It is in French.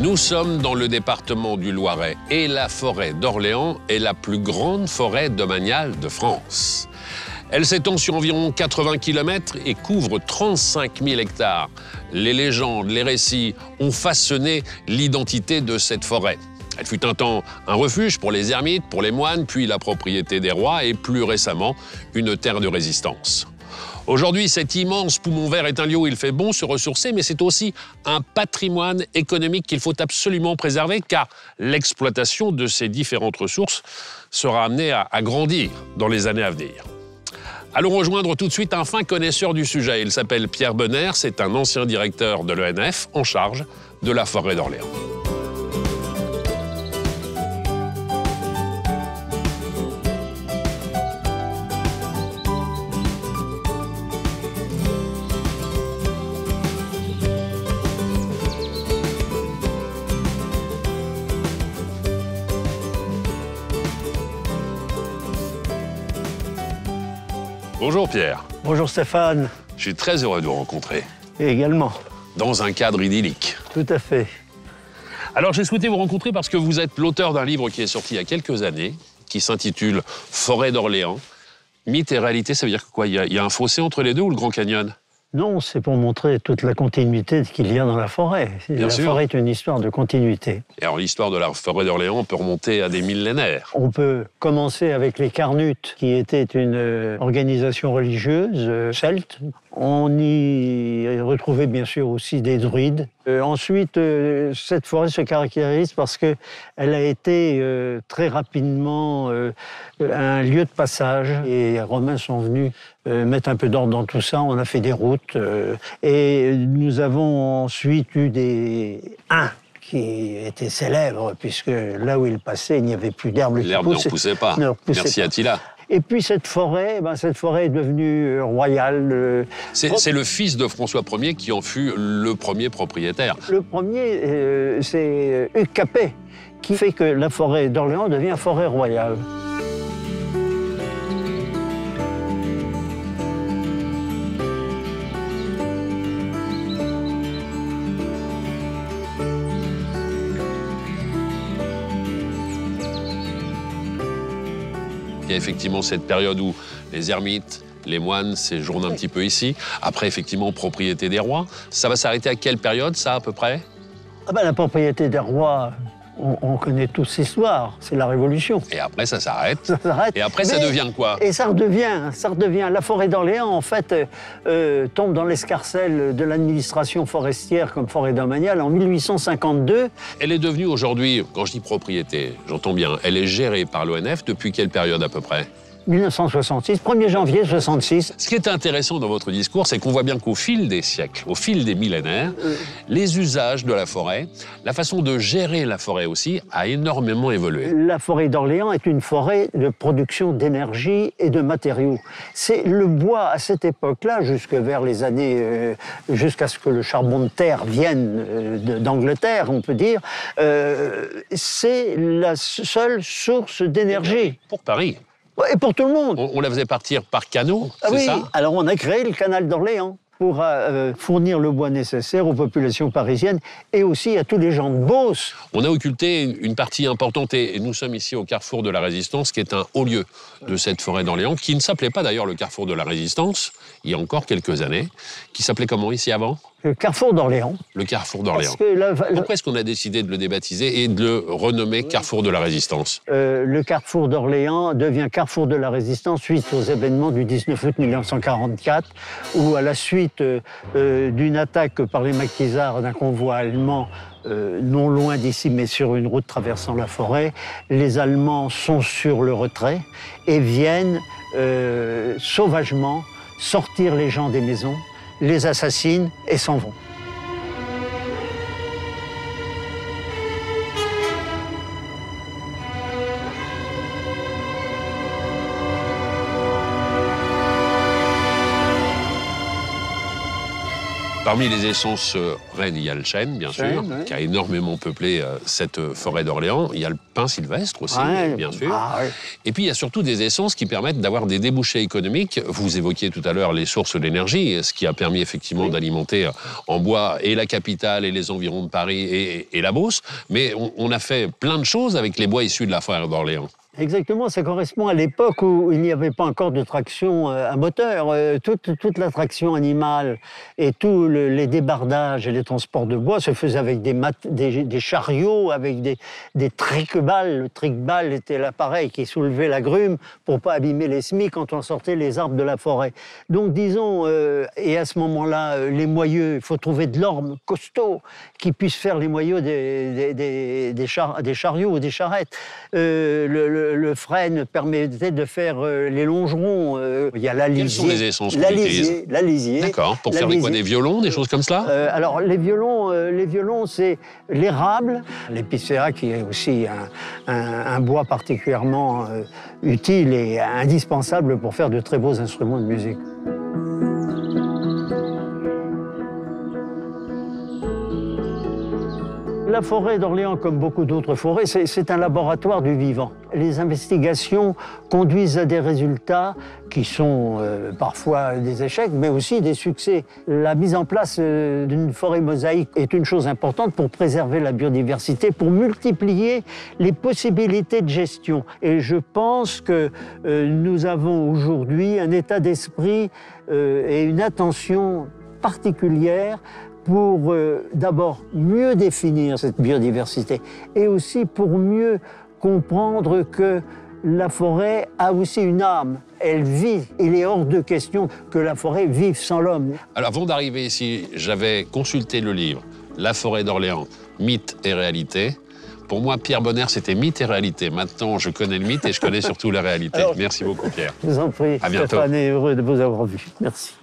Nous sommes dans le département du Loiret et la forêt d'Orléans est la plus grande forêt domaniale de France. Elle s'étend sur environ 80 km et couvre 35 000 hectares. Les légendes, les récits ont façonné l'identité de cette forêt. Elle fut un temps un refuge pour les ermites, pour les moines, puis la propriété des rois et plus récemment une terre de résistance. Aujourd'hui, cet immense poumon vert est un lieu où il fait bon se ressourcer, mais c'est aussi un patrimoine économique qu'il faut absolument préserver, car l'exploitation de ces différentes ressources sera amenée à grandir dans les années à venir. Allons rejoindre tout de suite un fin connaisseur du sujet. Il s'appelle Pierre Bonner, c'est un ancien directeur de l'ENF en charge de la forêt d'Orléans. Bonjour Pierre. Bonjour Stéphane. Je suis très heureux de vous rencontrer. Et également. Dans un cadre idyllique. Tout à fait. Alors j'ai souhaité vous rencontrer parce que vous êtes l'auteur d'un livre qui est sorti il y a quelques années, qui s'intitule Forêt d'Orléans. Mythe et réalité, ça veut dire quoi? Il y a un fossé entre les deux ou le Grand Canyon? Non, c'est pour montrer toute la continuité qu'il y a dans la forêt. Bien sûr. La forêt est une histoire de continuité. Et alors l'histoire de la forêt d'Orléans peut remonter à des millénaires. On peut commencer avec les Carnutes, qui étaient une organisation religieuse celte. On y retrouvait bien sûr aussi des druides. Ensuite, cette forêt se caractérise parce qu'elle a été très rapidement un lieu de passage. Et les Romains sont venus mettre un peu d'ordre dans tout ça. On a fait des routes. Et nous avons ensuite eu des huns qui étaient célèbres, puisque là où ils passaient, il n'y avait plus d'herbe qui poussait. L'herbe ne poussait pas. Merci Attila. Et puis cette forêt est devenue royale. C'est le fils de François Ier qui en fut le premier propriétaire. Le premier, c'est Hugues Capet, qui fait que la forêt d'Orléans devient forêt royale. Il y a effectivement cette période où les ermites, les moines séjournent un petit peu ici. Après, effectivement, propriété des rois. Ça va s'arrêter à quelle période, ça, à peu près? La propriété des rois, on connaît tous l'histoire, c'est la Révolution. Et après, ça s'arrête. Ça s'arrête. Et après, ça devient quoi? Et ça redevient. La forêt d'Orléans, en fait, tombe dans l'escarcelle de l'administration forestière comme forêt domaniale en 1852. Elle est devenue aujourd'hui, quand je dis propriété, j'entends bien, elle est gérée par l'ONF depuis quelle période à peu près? 1966, 1er janvier 66. Ce qui est intéressant dans votre discours, c'est qu'on voit bien qu'au fil des siècles, au fil des millénaires, les usages de la forêt, la façon de gérer la forêt aussi, a énormément évolué. La forêt d'Orléans est une forêt de production d'énergie et de matériaux. C'est le bois à cette époque-là, jusqu'à ce que le charbon de terre vienne d'Angleterre, on peut dire, c'est la seule source d'énergie. Pour Paris. Et pour tout le monde. On la faisait partir par canot, c'est oui. ça? Alors on a créé le canal d'Orléans pour fournir le bois nécessaire aux populations parisiennes et aussi à tous les gens de Beauce. On a occulté une partie importante et nous sommes ici au carrefour de la Résistance, qui est un haut lieu de cette forêt d'Orléans, qui ne s'appelait pas d'ailleurs le carrefour de la Résistance, il y a encore quelques années, qui s'appelait comment ici avant? Le carrefour d'Orléans. Le carrefour d'Orléans. Pourquoi est-ce qu'on a décidé de le débaptiser et de le renommer carrefour de la Résistance? Le carrefour d'Orléans devient carrefour de la Résistance suite aux événements du 19 août 1944, où à la suite d'une attaque par les maquisards d'un convoi allemand non loin d'ici, mais sur une route traversant la forêt, les Allemands sont sur le retrait et viennent sauvagement sortir les gens des maisons, les assassinent et s'en vont. Parmi les essences reines, il y a le chêne, bien sûr, Oui. qui a énormément peuplé cette forêt d'Orléans. Il y a le pin sylvestre aussi, bien sûr. Ah, oui. Et puis, il y a surtout des essences qui permettent d'avoir des débouchés économiques. Vous évoquiez tout à l'heure les sources d'énergie, ce qui a permis effectivement d'alimenter en bois et la capitale et les environs de Paris et la Beauce. Mais on a fait plein de choses avec les bois issus de la forêt d'Orléans. Exactement, ça correspond à l'époque où il n'y avait pas encore de traction à moteur. Toute la traction animale et tous les débardages et les transports de bois se faisaient avec des chariots, avec des trick-balles. Le trick-balle était l'appareil qui soulevait la grume pour ne pas abîmer les semis quand on sortait les arbres de la forêt. Donc disons, et à ce moment-là, les moyeux, il faut trouver de l'orme costaud qui puisse faire les moyeux des chariots ou des charrettes. Le frêne permettait de faire les longerons. Il y a l'alisier. Quelles sont les essences qu'on utilise ? L'alisier. D'accord. Pour faire des violons, des choses comme cela ? Alors, les violons, c'est l'érable, l'épicéa, qui est aussi un bois particulièrement utile et indispensable pour faire de très beaux instruments de musique. La forêt d'Orléans, comme beaucoup d'autres forêts, c'est un laboratoire du vivant. Les investigations conduisent à des résultats qui sont parfois des échecs, mais aussi des succès. La mise en place d'une forêt mosaïque est une chose importante pour préserver la biodiversité, pour multiplier les possibilités de gestion. Et je pense que nous avons aujourd'hui un état d'esprit et une attention particulière pour d'abord mieux définir cette biodiversité et aussi pour mieux comprendre que la forêt a aussi une âme. Elle vit. Il est hors de question que la forêt vive sans l'homme. Alors, avant d'arriver ici, j'avais consulté le livre « La forêt d'Orléans, mythe et réalité ». Pour moi, Pierre Bonnaire, c'était mythe et réalité. Maintenant, je connais le mythe et je connais surtout la réalité. Merci beaucoup, Pierre. Je vous en prie. À bientôt. Stéphane est heureux de vous avoir vu. Merci.